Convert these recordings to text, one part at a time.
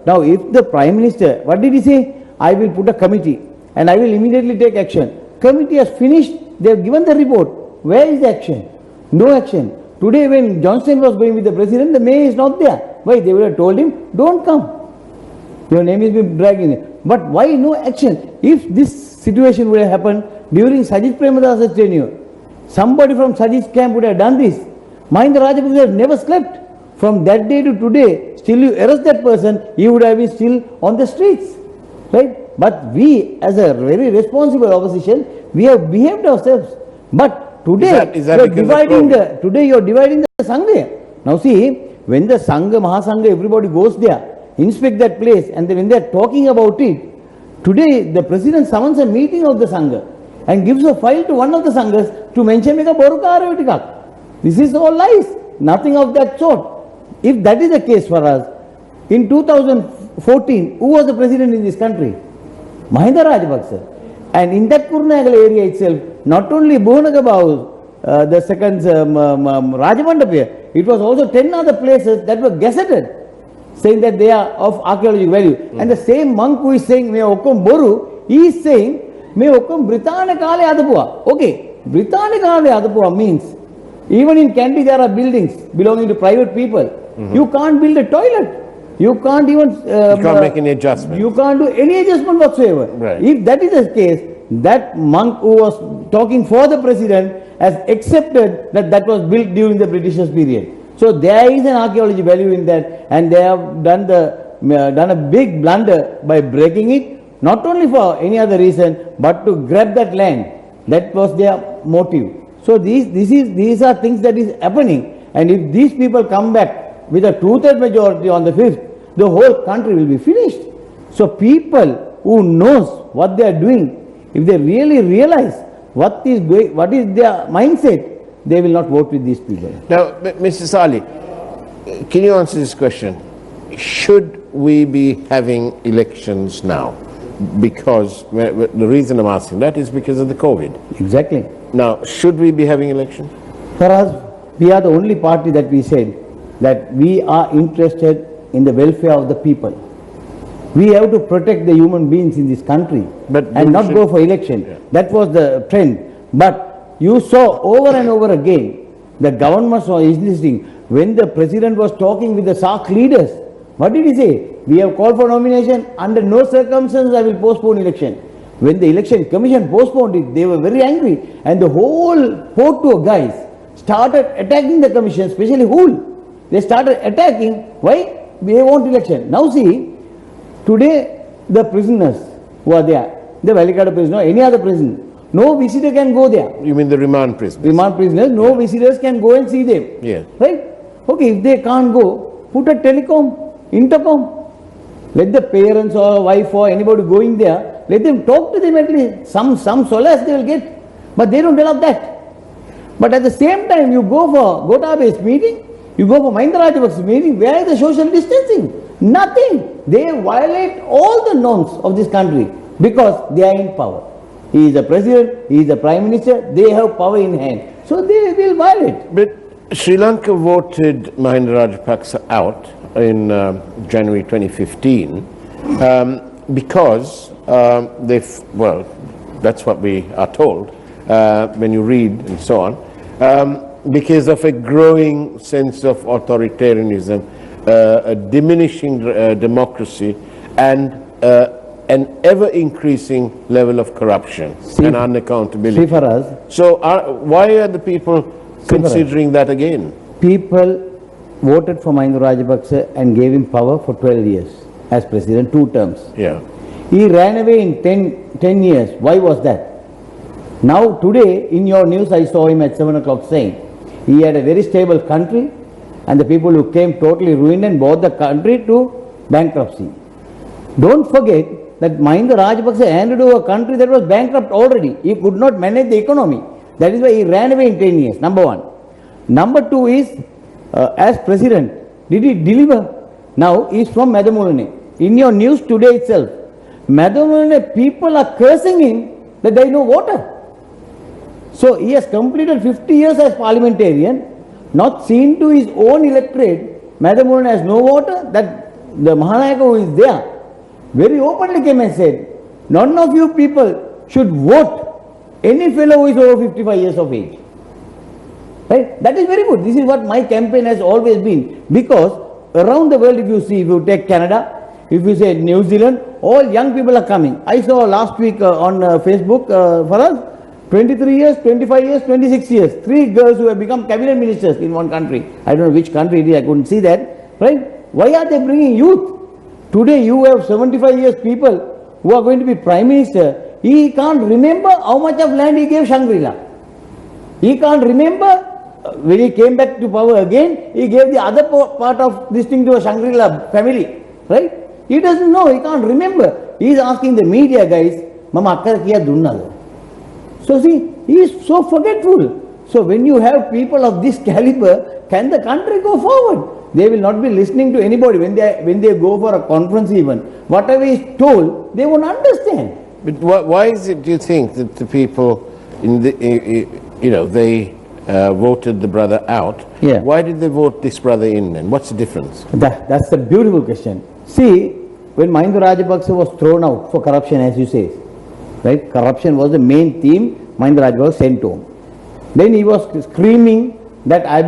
Now, if the Prime Minister, what did he say? I will put a committee and I will immediately take action. Committee has finished, they have given the report. Where is the action? No action. Today when Johnson was going with the President, the Mayor is not there. Why? They would have told him, don't come. Your name is being dragged in. But why no action? If this situation would have happened during Sajid Premadas's tenure, somebody from Sajid's camp would have done this. Mahinda Rajapaksa never slept. From that day to today, still you arrest that person, he would have been still on the streets. Right? But we, as a very responsible opposition, we have behaved ourselves. But today, you are dividing the Sangha. Now see, when the Sangha, Mahasangha, everybody goes there, inspect that place, and then when they are talking about it, today the President summons a meeting of the Sangha and gives a file to one of the Sanghas to mention Meka Borukara. This is all lies. Nothing of that sort. If that is the case for us, in 2014, who was the President in this country? Mahinda Rajapaksa. And in that Kurunegala area itself, not only Bhuvanagabavu, the second Rajamandapya, it was also 10 other places that were gazetted, saying that they are of archaeological value. And the same monk who is saying, me okkom boru, he is saying, me okkom Britane Kale Adapua. Okay, Britane Kale Adapua means, even in Kandy there are buildings belonging to private people. You can't build a toilet. You can't even... you can't make any adjustment. You can't do any adjustment whatsoever. Right. If that is the case, that monk who was talking for the President has accepted that that was built during the Britishers period. So there is an archaeology value in that, and they have done a big blunder by breaking it, not only for any other reason, but to grab that land. That was their motive. So these are things that is happening, and if these people come back with a 2/3 majority on the 5th, the whole country will be finished. So people who knows what they are doing, if they really realize what is their mindset, they will not vote with these people. Now, Mr. Salih, can you answer this question? Should we be having elections now? Because the reason I'm asking that is because of the COVID. Exactly. Now, should we be having elections? For us, we are the only party that we said that we are interested in the welfare of the people. We have to protect the human beings in this country and not go for election. Yeah. That was the trend. But you saw over and over again, the government was insisting, when the President was talking with the SARC leaders, what did he say? We have called for nomination, under no circumstances I will postpone election. When the election commission postponed it, they were very angry, and the whole Port Tour guys started attacking the commission, especially Hool. They started attacking. Why? They want election. Now see, today the prisoners who are there, the Valikada prisoner, any other prison, no visitor can go there. You mean the remand prisoners? Remand prisoners, no visitors can go and see them. Yeah. Right? Okay, if they can't go, put a intercom. Let the parents or wife or anybody going there, let them talk to them at least. Some solace they will get. But they don't allow that. But at the same time, you go for Gotabe's meeting, you go for Mahinda Rajapaksa's meeting, where is the social distancing? Nothing. They violate all the norms of this country because they are in power. He is the President, he is the Prime Minister, they have power in hand. So they will violate. But Sri Lanka voted Mahinda Rajapaksa out in January 2015 because that's what we are told when you read and so on. Because of a growing sense of authoritarianism, a diminishing democracy, and an ever-increasing level of corruption and unaccountability. Faraz, so why are the people considering that again? People voted for Mahinda Rajapaksa and gave him power for 12 years as President, 2 terms. Yeah. He ran away in 10 years. Why was that? Now today in your news I saw him at 7 o'clock saying, he had a very stable country and the people who came totally ruined and brought the country to bankruptcy. Don't forget that Mahinda Rajapaksa handed over a country that was bankrupt already. He could not manage the economy. That is why he ran away in 10 years, number 1. Number 2 is, as President, did he deliver? Now he is from Madamulane. In your news today itself, Madamulane people are cursing him that there is no water. So he has completed 50 years as parliamentarian, not seen to his own electorate, Madamulane has no water, that the Mahanayaka who is there, very openly came and said, none of you people should vote any fellow who is over 55 years of age. Right? That is very good. This is what my campaign has always been. Because around the world, if you take Canada, if you say New Zealand, all young people are coming. I saw last week on Facebook, Faraz, 23 years, 25 years, 26 years. 3 girls who have become cabinet ministers in one country. I don't know which country it is, I couldn't see that. Right? Why are they bringing youth? Today you have 75 years people who are going to be prime minister. He can't remember how much of land he gave Shangri-La. He can't remember when he came back to power again, he gave the other part of this thing to a Shangri-La family. Right? He doesn't know, he can't remember. He is asking the media guys, Mama akkar kiya dunna. So see, he is so forgetful. So when you have people of this caliber, can the country go forward? They will not be listening to anybody when they go for a conference even. Whatever is told, they won't understand. But why is it, do you think, that the people in the, they voted the brother out? Yeah. Why did they vote this brother in then? What's the difference? That's a beautiful question. See, when Mahinda Rajapaksa was thrown out for corruption, as you say, right? Corruption was the main theme. Mahinda Rajapaksa was sent home. Then he was screaming that I'll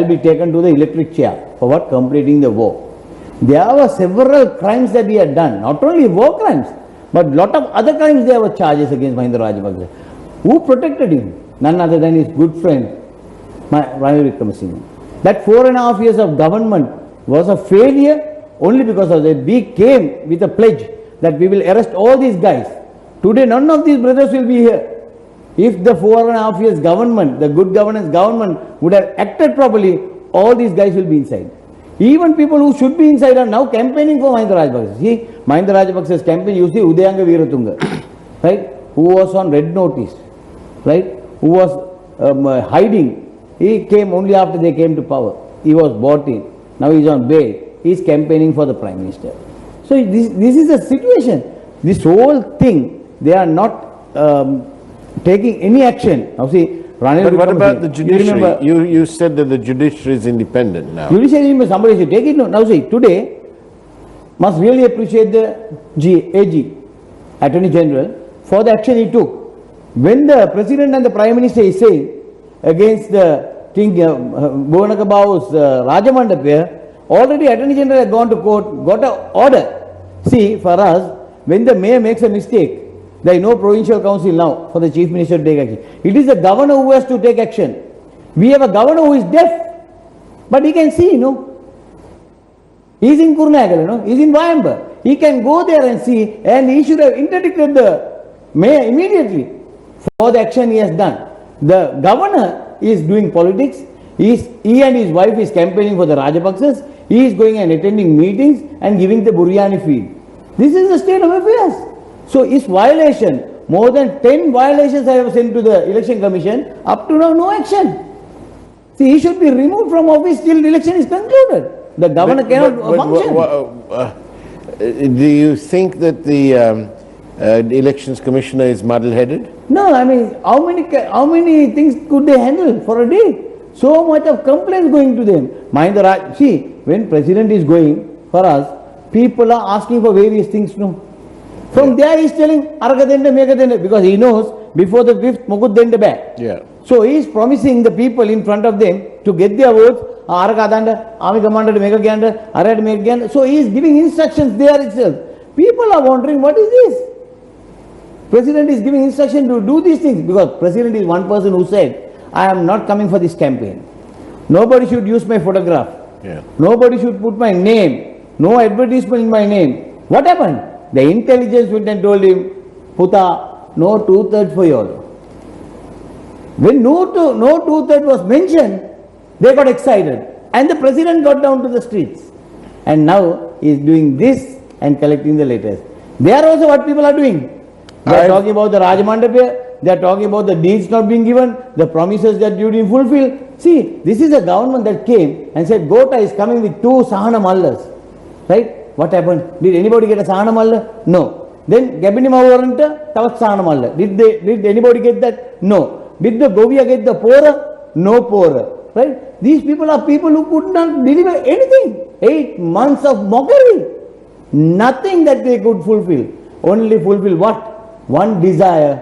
be taken to the electric chair. For what? Completing the war. There were several crimes that he had done. Not only war crimes, but lot of other crimes there were charges against Mahinda Rajapaksa. Who protected him? None other than his good friend, Ranil Wickremesinghe. That 4.5 years of government was a failure only because of that. We came with a pledge that we will arrest all these guys. Today none of these brothers will be here. If the 4.5 years government, the good governance government would have acted properly, all these guys will be inside. Even people who should be inside are now campaigning for Mahinda Rajapaksa. See, Mahinda Rajapaksa's campaign, you see Udayanga Veeratunga, right, who was on red notice, right, who was hiding. He came only after they came to power. He was bought in. Now he is on bail. He is campaigning for the Prime Minister. So this is the situation. This whole thing, they are not taking any action. Now see, but what about the judiciary? You said that the judiciary is independent now. Judiciary, somebody should take it. Now see, today, must really appreciate the AG, Attorney General, for the action he took. When the President and the Prime Minister is saying against the King Bhuvanakababu's Rajamandapya, already Attorney General had gone to court, got an order. See, for us, when the mayor makes a mistake, there is no provincial council now for the chief minister to take action. It is the governor who has to take action. We have a governor who is deaf, but he can see, He is in Kurnagal, He is in Vayamba. He can go there and see, and he should have interdicted the mayor immediately for the action he has done. The governor is doing politics. He and his wife is campaigning for the Rajapaksas. He is going and attending meetings and giving the Buryani feed. This is the state of affairs. So his violation, more than 10 violations I have sent to the election commission, up to now no action. See, he should be removed from office till the election is concluded. The governor cannot function. Do you think that the elections commissioner is muddle-headed? No, I mean, how many things could they handle for a day? So much of complaints going to them. See, when president is going for us, people are asking for various things, From there he is telling, because he knows before the 5th, Mukut Denda back. Yeah. So he is promising the people in front of them to get their votes. So he is giving instructions there itself. People are wondering, what is this? President is giving instruction to do these things because President is one person who said, I am not coming for this campaign. Nobody should use my photograph. Yeah. Nobody should put my name. No advertisement in my name. What happened? The intelligence went and told him, Puta, no 2/3 for you all. When no 2/3 was mentioned, they got excited. And the president got down to the streets. And now he is doing this and collecting the letters. They are also what people are doing. They are talking about the Rajamandapya. They are talking about the deeds not being given, the promises that you didn't fulfill. See, this is a government that came and said, Gota is coming with 2 Sahana Mallas. Right? What happened? Did anybody get a Sahana Malla? No. Then Gabinima Warranta, Tavat Sahana Malla. Did anybody get that? No. Did the Govia get the poorer? No poorer. right? These people are people who could not deliver anything. 8 months of mockery. Nothing that they could fulfill. Only fulfill what? One desire.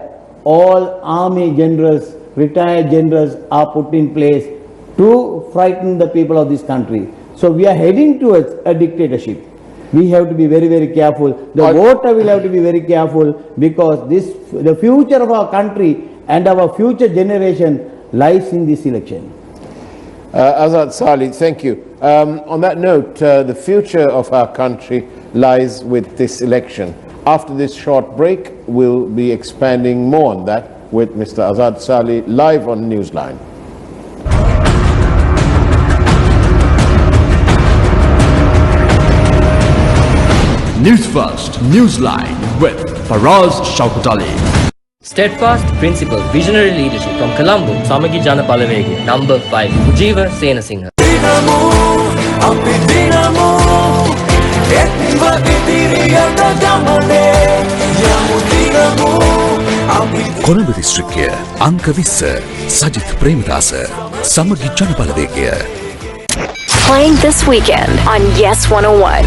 All army generals, retired generals are put in place to frighten the people of this country. So we are heading towards a dictatorship. We have to be very, very careful. The voter will have to be very careful, because the future of our country and our future generation lies in this election. Azad Salih, thank you. On that note, the future of our country lies with this election. After this short break, we'll be expanding more on that with Mr. Azad Salih live on Newsline. Newsfirst, Newsline with Faraz, Shauketaly. Steadfast principle, visionary leadership from Colombo, Samagi Jana Palavege. Number 5, Ujiva Senasinghe. Colombo district Anka Vissa, Sajith Premadasa, Samagi Jana Palavege. Playing this weekend on Yes 101.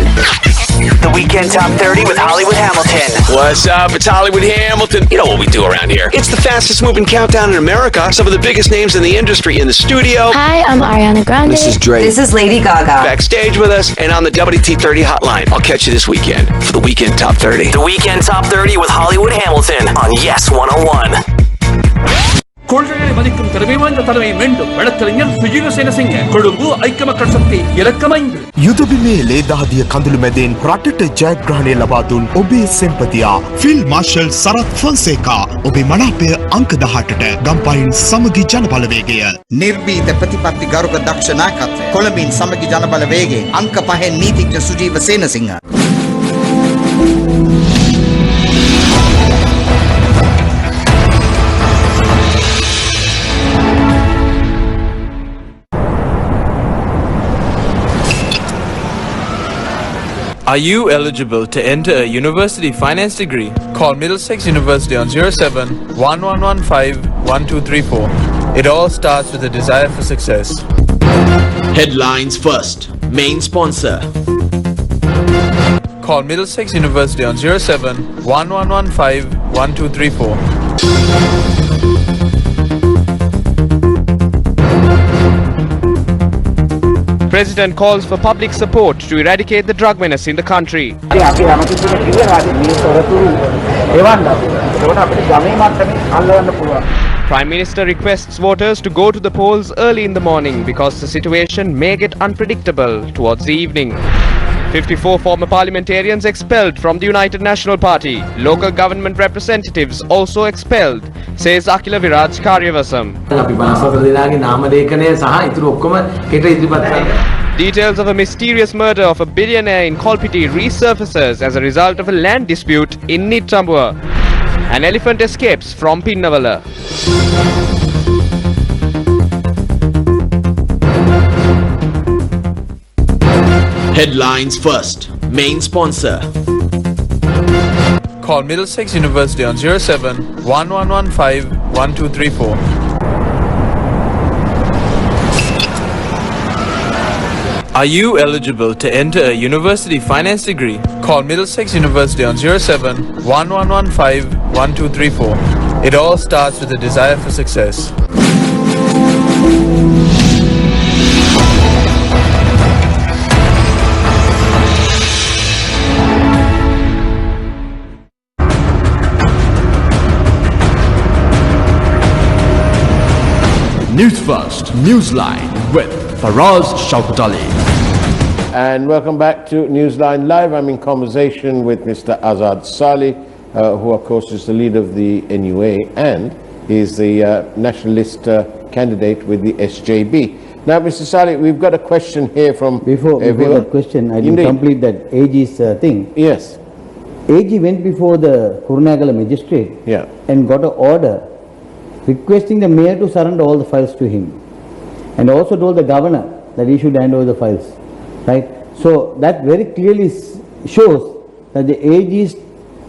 The Weekend Top 30 with Hollywood Hamilton. What's up? It's Hollywood Hamilton. You know what we do around here. It's the fastest moving countdown in America. Some of the biggest names in the industry in the studio. Hi, I'm Ariana Grande. This is Drake. This is Lady Gaga. Backstage with us and on the WT30 hotline. I'll catch you this weekend for the Weekend Top 30. The Weekend Top 30 with Hollywood Hamilton on Yes 101. கொள்கைகளை மதிக்கும் திறமை வாய்ந்த தலைமை வேண்டும். வழக்கறிஞர் சுஜீவ சேனசிங்க. கொழும்பு ஐக்கிய மக்கள் சக்தி இலக்கம் 5. යුදබිමේ ලේදහදිය කඳුළු මැදින් රටට ජයග්‍රහණය ලබා දුන් ඔබේ සෙම්පතියා ෆිල් මාර්ෂල් සරත් ෆොන්සේකා ඔබේ මනාපය අංක 18ට ගම්පහින් සමගි ජනබලවේගය නිර්භීත ප්‍රතිපත්ති ගරුක දක්ෂ නායකත්වය කොළඹින් සමගි ජනබලවේගයේ අංක 5 නීතිඥ Sujeewa Senasinghe. Are you eligible to enter a university finance degree? Call Middlesex University on 07 1115 1234. It all starts with a desire for success. Headlines first. Main sponsor. Call Middlesex University on 07 1115 1234. President calls for public support to eradicate the drug menace in the country. Prime Minister requests voters to go to the polls early in the morning because the situation may get unpredictable towards the evening. 54 former parliamentarians expelled from the United National Party. Local government representatives also expelled, says Akila Viraj Karyavasam. Details of a mysterious murder of a billionaire in Kolpiti resurfaces as a result of a land dispute in Nitambua. An elephant escapes from Pinnavala. Headlines first. Main sponsor. Call Middlesex University on 07 1115 1234. Are you eligible to enter a university finance degree? Call Middlesex University on 07 1115 1234. It all starts with a desire for success. Newsfirst, Newsline with Faraz, Shauketaly. And welcome back to Newsline Live. I'm in conversation with Mr. Azad Salih, who of course is the leader of the NUA and is the nationalist candidate with the SJB. Now, Mr. Salih, we've got a question here from... Before that question, I didn't complete that AG's thing. Yes. AG went before the Kurunegala magistrate and got an order requesting the mayor to surrender all the files to him, and also told the governor that he should hand over the files, right? So that very clearly shows that the AG's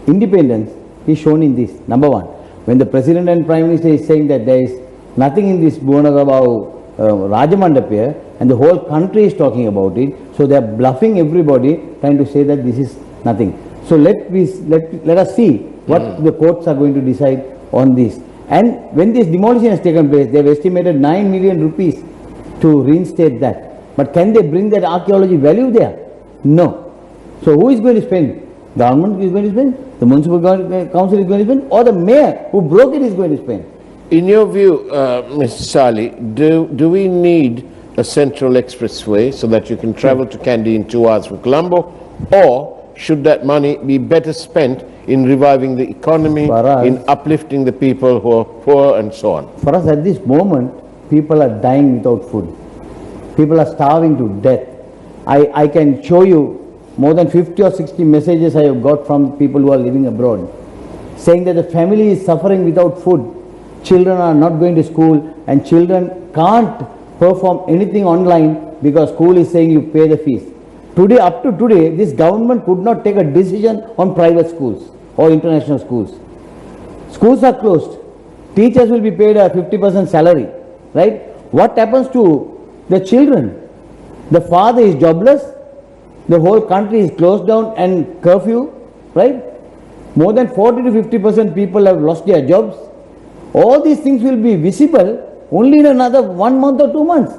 independence is shown in this. Number one, when the president and prime minister is saying that there is nothing in this Bonagabao Rajamandap here, and the whole country is talking about it. So they are bluffing everybody, trying to say that this is nothing. So let us see what the courts are going to decide on this. And when this demolition has taken place, they have estimated 9 million rupees to reinstate that. But can they bring that archaeology value there? No. So who is going to spend? Government is going to spend, the municipal council is going to spend, or the mayor who broke it is going to spend. In your view, Mr. Sali, do we need a central expressway so that you can travel to Kandy in 2 hours from Colombo, or should that money be better spent in reviving the economy, in uplifting the people who are poor and so on? For us at this moment, people are dying without food. People are starving to death. I can show you more than 50 or 60 messages I have got from people who are living abroad, saying that the family is suffering without food. Children are not going to school, and children can't perform anything online because school is saying you pay the fees. Today, up to today, this government could not take a decision on private schools or international schools. Schools are closed. Teachers will be paid a 50% salary, right? What happens to the children? The father is jobless. The whole country is closed down and curfew, right? More than 40 to 50% people have lost their jobs. All these things will be visible only in another 1 month or 2 months.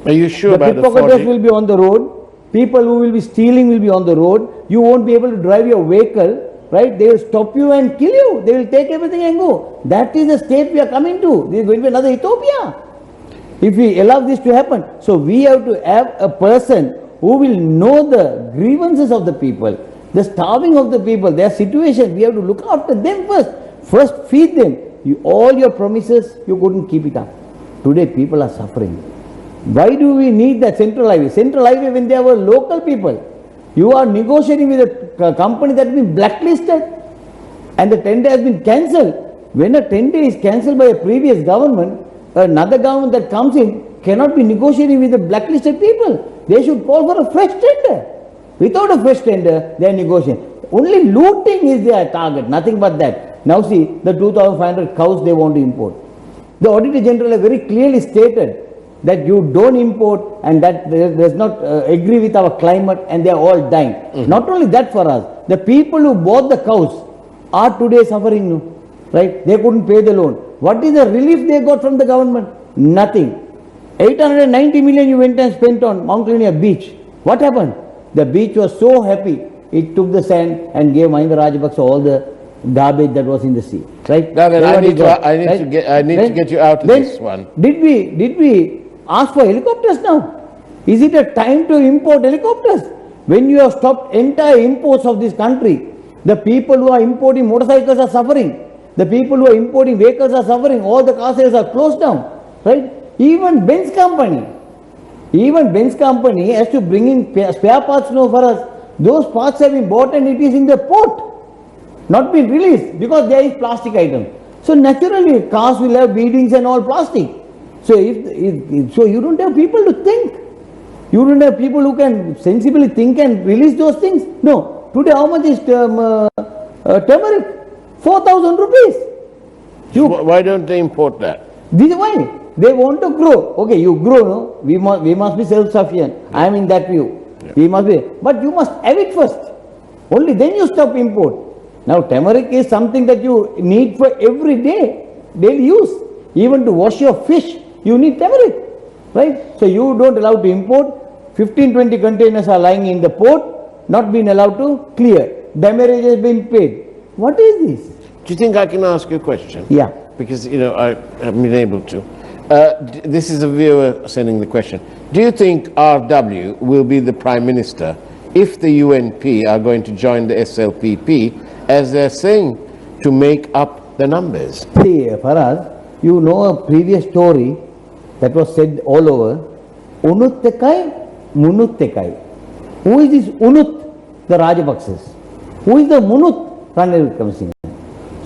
Are you sure the about the pickpocketers will be on the road. People who will be stealing will be on the road. You won't be able to drive your vehicle, right? They will stop you and kill you. They will take everything and go. That is the state we are coming to. This is going to be another Ethiopia if we allow this to happen. So we have to have a person who will know the grievances of the people, the starving of the people, their situation. We have to look after them first. First feed them. All your promises, you couldn't keep it up. Today people are suffering. Why do we need that central highway? Central highway when there were local people. You are negotiating with a company that has been blacklisted and the tender has been cancelled. When a tender is cancelled by a previous government, another government that comes in cannot be negotiating with the blacklisted people. They should call for a fresh tender. Without a fresh tender, they are negotiating. Only looting is their target, nothing but that. Now see, the 2,500 cows they want to import. The Auditor General has very clearly stated that you don't import and that does not agree with our climate, and they are all dying. Not only that, for us, the people who bought the cows are today suffering, right? They couldn't pay the loan. What is the relief they got from the government? Nothing. 890 million you went and spent on Mount Linear beach. What happened? The beach was so happy, it took the sand and gave Mahinda Rajapaksa all the garbage that was in the sea, right? Now then, I need to get you out of this one. Did we ask for helicopters now? Is it a time to import helicopters? When you have stopped entire imports of this country, the people who are importing motorcycles are suffering. The people who are importing vehicles are suffering. All the car sales are closed down, right? Even Benz company has to bring in spare parts now for us. Those parts have been bought and it is in the port, not been released because there is plastic item. So naturally cars will have beadings and all plastic. So so you don't have people to think. You don't have people who can sensibly think and release those things. No. Today how much is turmeric? 4,000 rupees. Why don't they import that? This is why. They want to grow. Okay, you grow, no? We must be self-sufficient. I am in that view. Yeah. We must be. But you must have it first. Only then you stop import. Now turmeric is something that you need for every day, daily use. Even to wash your fish, you need turmeric, right? So you don't allow to import. 15-20 containers are lying in the port, not being allowed to clear. Demurrage has been paid. What is this? Do you think I can ask you a question? Yeah. Because, I haven't been able to. This is a viewer sending the question. Do you think RW will be the Prime Minister if the UNP are going to join the SLPP, as they're saying, to make up the numbers? See, Faraz, you know a previous story that was said all over. Unuttekai, Munuttekai. Who is this Unut? The Rajapaksas. Who is the Munut? Ranil Wickremesinghe.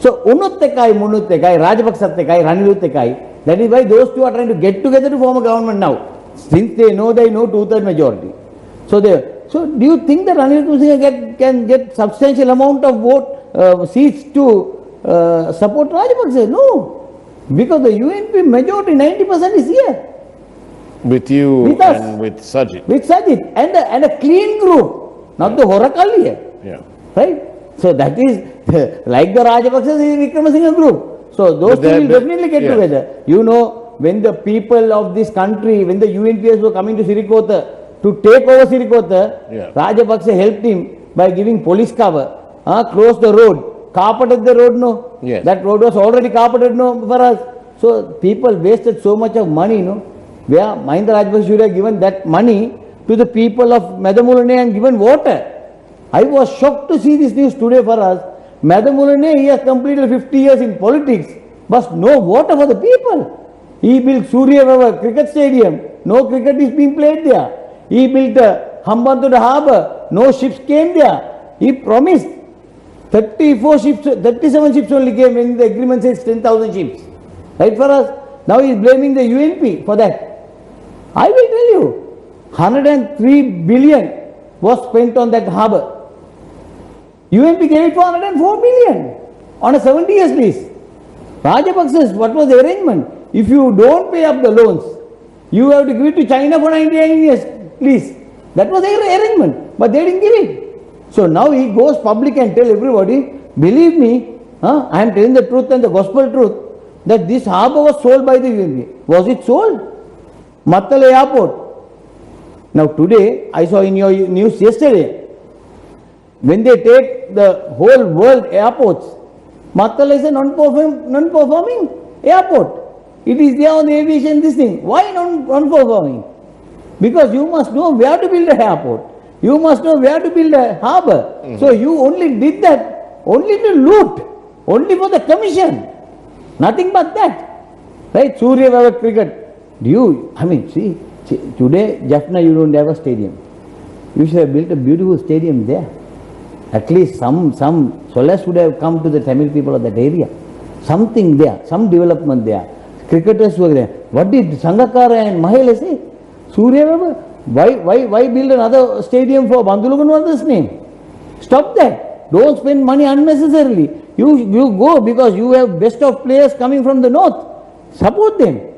So Unuttekai, Munuttekai, Rajapaksatekai, Ranil Wickremesinghe. That is why those two are trying to get together to form a government now. Since they know 2/3 majority. So do you think that Ranil Wickremesinghe can get substantial amount of seats to support Rajapaksa? No. Because the UNP majority 90% is here. With you with us, and with Sajid. with Sajid, and a clean group, not the Horakali here. Yeah. Right? So that is like the Rajapaksas is Vikramasinghe group. So those two will definitely get together. You know, when the people of this country, when the UNPS were coming to Sirikota to take over Sirikota, Rajapaksa helped him by giving police cover, closed the road, carpeted the road, no? Yes. That road was already carpeted, no, for us. So people wasted so much of money, no? Where Mahinda Rajapaksa should have given that money to the people of Medamulane and given water. I was shocked to see this news today for us. Medamulane, he has completed 50 years in politics, but no water for the people. He built Surya cricket stadium, no cricket is being played there. He built Hambantota harbour, no ships came there. He promised 34 ships, 37 ships only came when the agreement says 10,000 ships. Right for us? Now he is blaming the UNP for that. I will tell you, 103 billion was spent on that harbour. UNP gave it for 104 billion on a 70 years lease. Rajapaksa's, what was the arrangement? If you don't pay up the loans, you have to give it to China for 99 years lease. That was the arrangement, but they didn't give it. So now he goes public and tell everybody, believe me, I am telling the truth and the gospel truth, that this harbour was sold by the UNP. Was it sold? Mattala Airport. Now today, I saw in your news yesterday, when they take the whole world airports, Mattala is a non-performing airport. It is there on the aviation this thing. Why non-performing? Because you must know where to build an airport. You must know where to build a harbour. So you only did that only to loot, only for the commission. Nothing but that. Right? Surya cricket. See, today, Jaffna, you don't have a stadium. You should have built a beautiful stadium there. At least some solace would have come to the Tamil people of that area. Something there, some development there. Cricketers were there. What did Sangakkara and Mahela say? Surya, why build another stadium for Banduluganwada's name? Stop that. Don't spend money unnecessarily. You go because you have best of players coming from the north. Support them.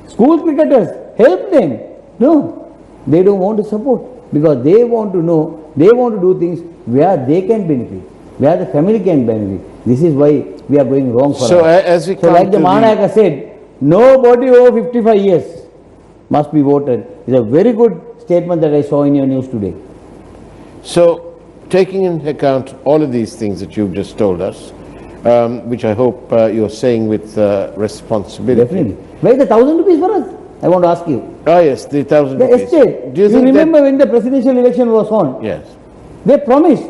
School cricketers, help them. No, they don't want to support because they want to know, they want to do things where they can benefit, where the family can benefit. This is why we are going wrong for us. So like the Manayaka said, nobody over 55 years must be voted. It's a very good statement that I saw in your news today. So, taking into account all of these things that you've just told us, which I hope you're saying with responsibility. Definitely. Where is the 1,000 rupees for us? I want to ask you. Oh yes, the 1,000 the rupees. Estate. Do you think remember when the presidential election was on? Yes. They promised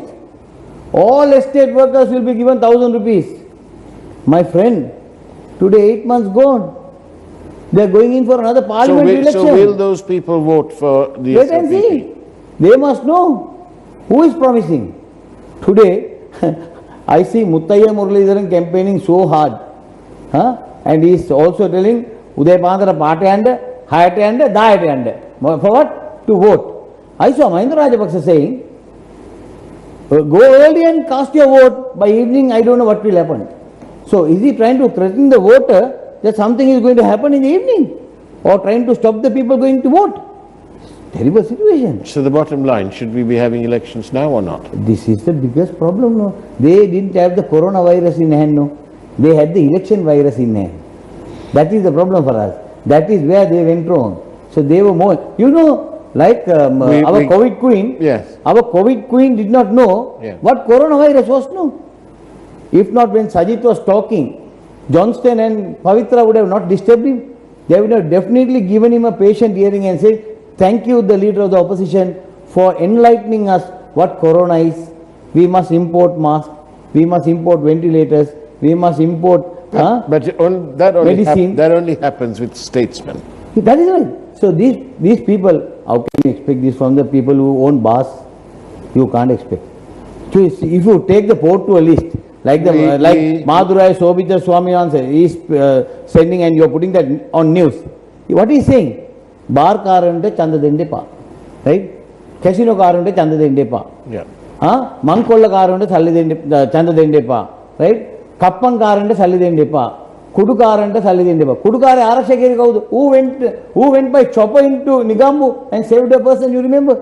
all estate workers will be given 1,000 rupees. My friend, today 8 months gone. They are going in for another parliament election. So will those people vote for the Wait and see. They must know who is promising. Today, I see Muttaya Muralidharan campaigning so hard. And he is also telling Uday Pandara Patayanda, Hayatayanda, Dayatayanda. For what? To vote. I saw Mahinda Rajapaksa saying, go early and cast your vote. By evening, I don't know what will happen. So is he trying to threaten the voter that something is going to happen in the evening? Or trying to stop the people going to vote? Terrible situation. So the bottom line, should we be having elections now or not? This is the biggest problem, no? They didn't have the coronavirus in hand, no? They had the election virus in hand. That is the problem for us. That is where they went wrong. So they were more, like our COVID queen, yes. Our COVID queen did not know what coronavirus was, no? If not when Sajid was talking, Johnston and Pavitra would have not disturbed him. They would have definitely given him a patient hearing and said, thank you, the leader of the opposition, for enlightening us what corona is. We must import masks, we must import ventilators, we must import medicine. That only happens with statesmen. That is right. So these people, how can you expect this from the people who own bars? You can't expect. So if you take the port to a list, like Madurai Sobhita Swamiyan is sending and you are putting that on news. What he is saying? Bar karante chanda dende pa, right? Casino karante chanda dende pa. Yeah. Mankolla karante chanda dende pa, right? Kappan karante salli dende pa. කුඩුකාරන්ට සල්ලි දෙන්න එපා. කුඩුකාරයා ආරක්ෂකයෙක් කවුද? Who went by chopper into Nigambu and saved a person, you remember?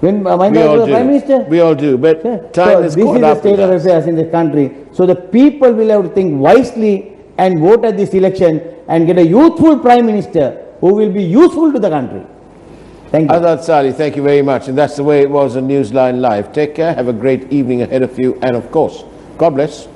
When Mahinda was the Prime Minister? We all do, but time has This caught is the up state with of us. affairs in the country. So the people will have to think wisely and vote at this election and get a youthful Prime Minister who will be useful to the country. Thank you. Azad Sali, thank you very much. And that's the way it was on Newsline Live. Take care, have a great evening ahead of you, and of course, God bless.